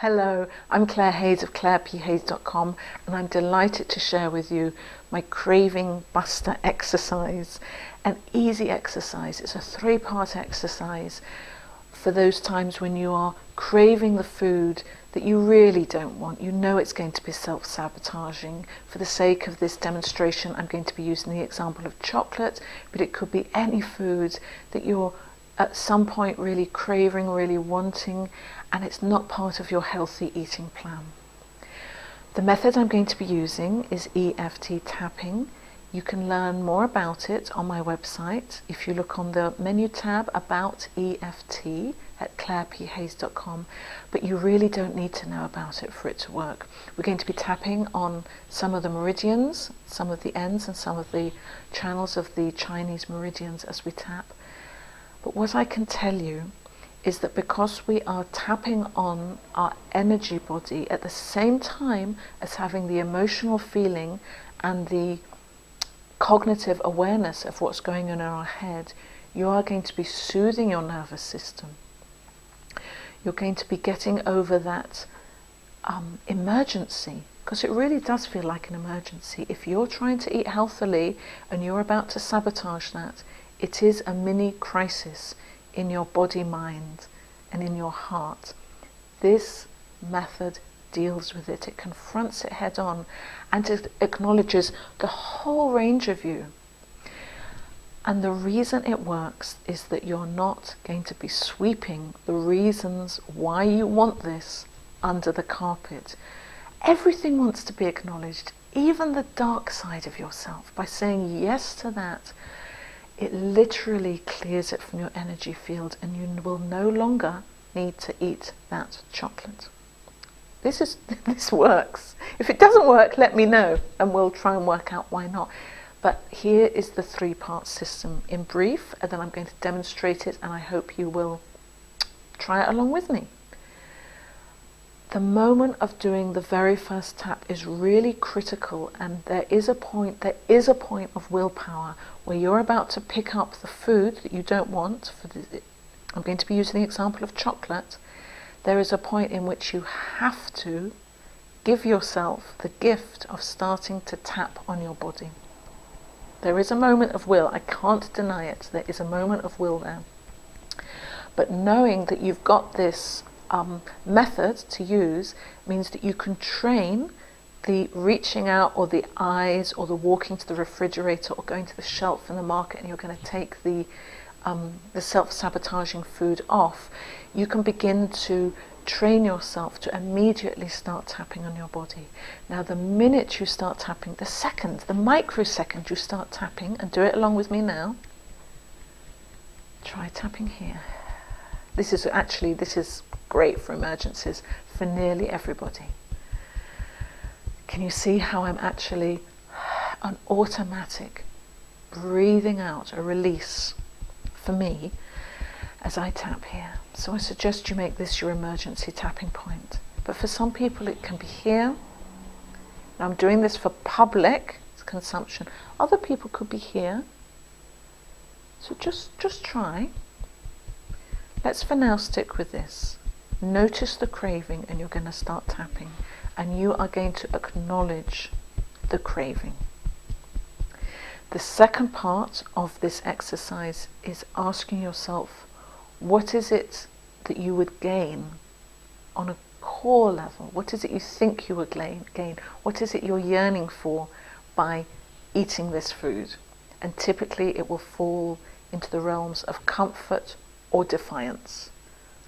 Hello, I'm Claire Hayes of clairephayes.com, and I'm delighted to share with you my Craving Buster exercise. An easy exercise. It's a 3-part exercise for those times when you are craving the food that you really don't want. You know it's going to be self-sabotaging. For the sake of this demonstration, I'm going to be using the example of chocolate, but it could be any food that you're at some point really craving, really wanting, and it's not part of your healthy eating plan. The method I'm going to be using is EFT Tapping. You can learn more about it on my website. If you look on the menu tab about EFT at clairephayes.com, but you really don't need to know about it for it to work. We're going to be tapping on some of the meridians, some of the ends and some of the channels of the Chinese meridians as we tap. But what I can tell you is that because we are tapping on our energy body at the same time as having the emotional feeling and the cognitive awareness of what's going on in our head, you are going to be soothing your nervous system. You're going to be getting over that emergency, because it really does feel like an emergency. If you're trying to eat healthily and you're about to sabotage that, it is a mini crisis in your body, mind, and in your heart. This method deals with it. It confronts it head on, and it acknowledges the whole range of you. And the reason it works is that you're not going to be sweeping the reasons why you want this under the carpet. Everything wants to be acknowledged, even the dark side of yourself. By saying yes to that, it literally clears it from your energy field, and you will no longer need to eat that chocolate. This works. If it doesn't work, let me know and we'll try and work out why not. But here is the 3-part system in brief, and then I'm going to demonstrate it, and I hope you will try it along with me. The moment of doing the very first tap is really critical, and there is a point of willpower where you're about to pick up the food that you don't want. I'm going to be using the example of chocolate. There is a point in which you have to give yourself the gift of starting to tap on your body. There is a moment of will, I can't deny it, there is a moment of will there. But knowing that you've got this method to use means that you can train the reaching out, or the eyes, or the walking to the refrigerator, or going to the shelf in the market, and you're going to take the self-sabotaging food off. You can begin to train yourself to immediately start tapping on your body. Now, the minute you start tapping, the microsecond you start tapping, and do it along with me now. Try tapping here. This is great for emergencies for nearly everybody. Can you see how I'm actually an automatic breathing out, a release for me as I tap here? So I suggest you make this your emergency tapping point. But for some people it can be here. Now I'm doing this for public consumption. Other people could be here. So just try. Let's for now stick with this. Notice the craving, and you're going to start tapping, and you are going to acknowledge the craving. The second part of this exercise is asking yourself, what is it that you would gain on a core level? What is it you think you would gain? What is it you're yearning for by eating this food? And typically it will fall into the realms of comfort or defiance.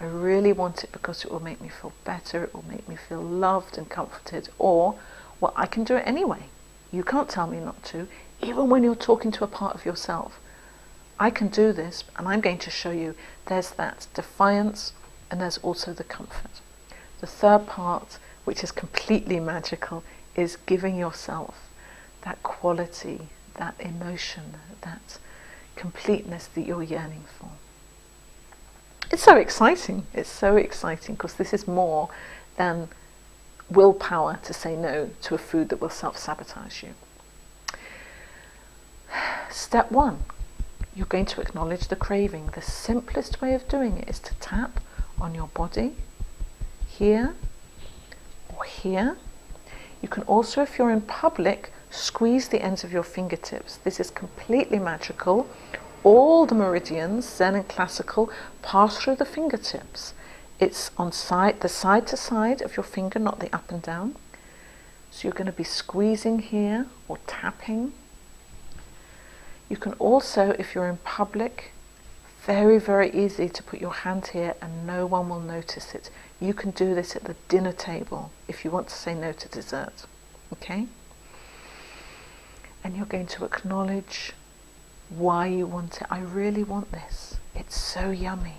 I really want it because it will make me feel better, it will make me feel loved and comforted, or, well, I can do it anyway. You can't tell me not to, even when you're talking to a part of yourself. I can do this, and I'm going to show you there's that defiance, and there's also the comfort. The third part, which is completely magical, is giving yourself that quality, that emotion, that completeness that you're yearning for. It's so exciting because this is more than willpower to say no to a food that will self-sabotage you. Step 1, you're going to acknowledge the craving. The simplest way of doing it is to tap on your body, here or here. You can also, if you're in public, squeeze the ends of your fingertips. This is completely magical. All the meridians, Zen and classical, pass through the fingertips. It's on the side to side of your finger, not the up and down. So you're going to be squeezing here or tapping. You can also, if you're in public, very, very easy to put your hand here and no one will notice it. You can do this at the dinner table if you want to say no to dessert. Okay? And you're going to acknowledge why you want it. I really want this. It's so yummy.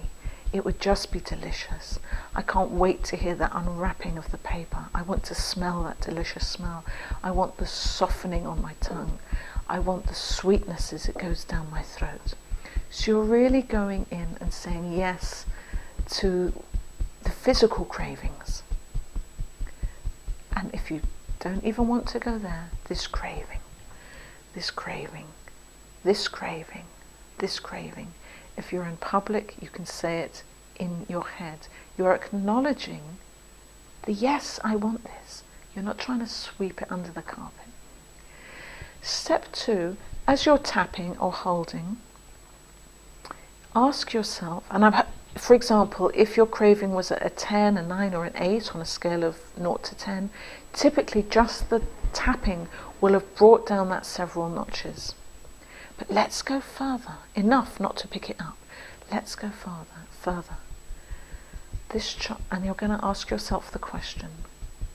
It would just be delicious. I can't wait to hear that unwrapping of the paper. I want to smell that delicious smell. I want the softening on my tongue. I want the sweetness as it goes down my throat. So you're really going in and saying yes to the physical cravings. And if you don't even want to go there, this craving, this craving, this craving, this craving. If you're in public, you can say it in your head. You're acknowledging the yes, I want this. You're not trying to sweep it under the carpet. Step 2, as you're tapping or holding, ask yourself, and for example, if your craving was at a 10, a 9 or an 8 on a scale of 0 to 10, typically just the tapping will have brought down that several notches. But let's go further. Enough not to pick it up. Let's go further. And you're going to ask yourself the question,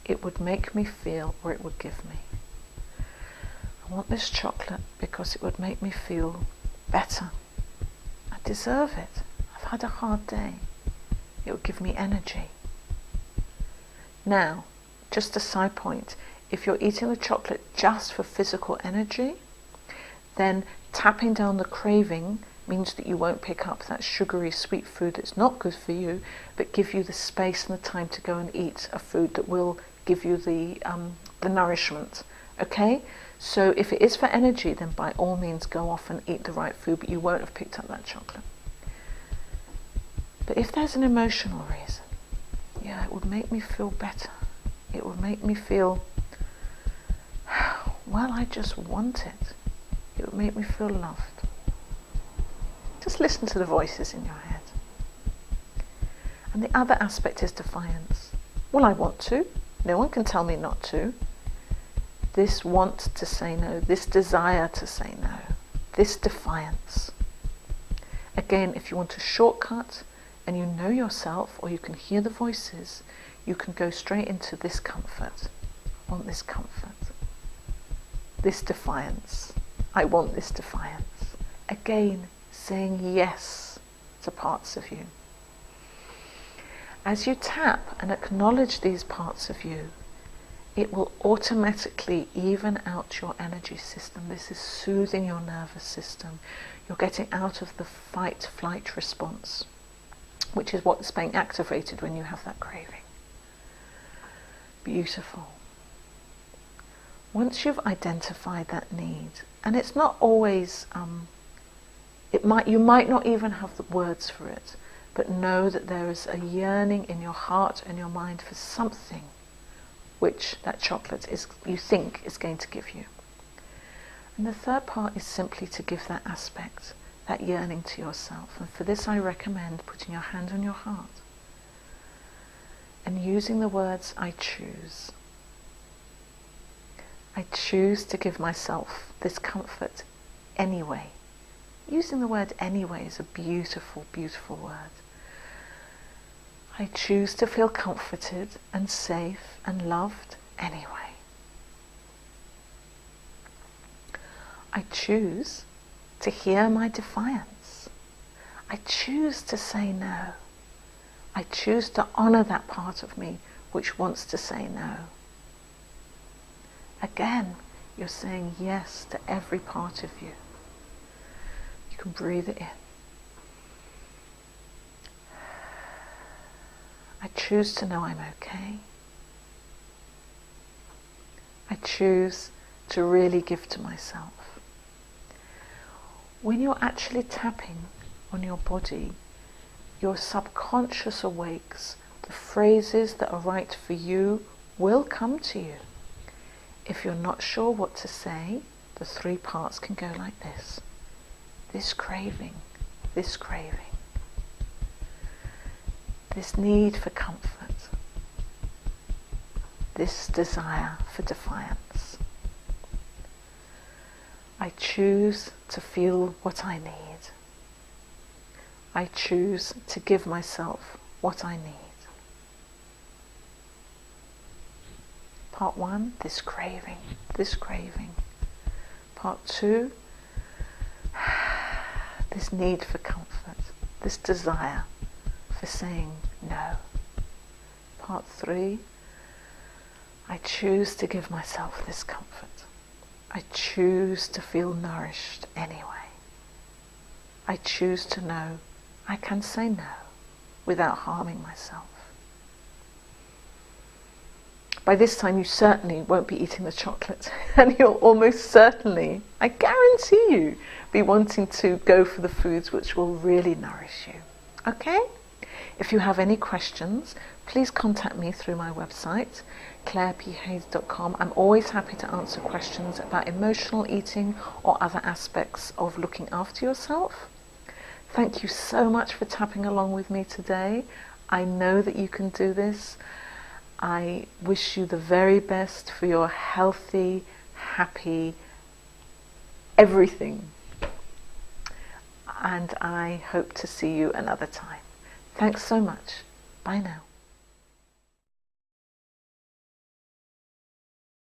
it would make me feel or it would give me. I want this chocolate because it would make me feel better. I deserve it. I've had a hard day. It would give me energy. Now, just a side point, if you're eating the chocolate just for physical energy, then tapping down the craving means that you won't pick up that sugary sweet food that's not good for you, but give you the space and the time to go and eat a food that will give you the nourishment. Okay? So if it is for energy, then by all means go off and eat the right food, but you won't have picked up that chocolate. But if there's an emotional reason, yeah, it would make me feel better. It would make me feel, well, I just want it. It would make me feel loved. Just listen to the voices in your head. And the other aspect is defiance. Well, I want to. No one can tell me not to. This want to say no, this desire to say no, this defiance. Again, if you want a shortcut and you know yourself or you can hear the voices, you can go straight into this comfort. I want this comfort. This defiance. I want this defiance. Again, saying yes to parts of you. As you tap and acknowledge these parts of you, it will automatically even out your energy system. This is soothing your nervous system. You're getting out of the fight-flight response, which is what's being activated when you have that craving. Beautiful. Once you've identified that need, and it's not always, you might not even have the words for it, but know that there is a yearning in your heart and your mind for something which that chocolate is, you think, is going to give you. And the third part is simply to give that aspect, that yearning to yourself. And for this I recommend putting your hand on your heart and using the words, I choose. I choose to give myself this comfort anyway. Using the word anyway is a beautiful, beautiful word. I choose to feel comforted and safe and loved anyway. I choose to hear my defiance. I choose to say no. I choose to honor that part of me which wants to say no. Again, you're saying yes to every part of you. You can breathe it in. I choose to know I'm okay. I choose to really give to myself. When you're actually tapping on your body, your subconscious awakes. The phrases that are right for you will come to you. If you're not sure what to say, the 3 parts can go like this. This craving, this need for comfort, this desire for defiance. I choose to feel what I need. I choose to give myself what I need. Part 1, this craving. Part 2, this need for comfort, this desire for saying no. Part 3, I choose to give myself this comfort. I choose to feel nourished anyway. I choose to know I can say no without harming myself. By this time you certainly won't be eating the chocolate, and you'll almost certainly, I guarantee you, be wanting to go for the foods which will really nourish you. Okay? If you have any questions, please contact me through my website, clairephays.com. I'm always happy to answer questions about emotional eating or other aspects of looking after yourself. Thank you so much for tapping along with me today. I know that you can do this. I wish you the very best for your healthy, happy, everything. And I hope to see you another time. Thanks so much. Bye now.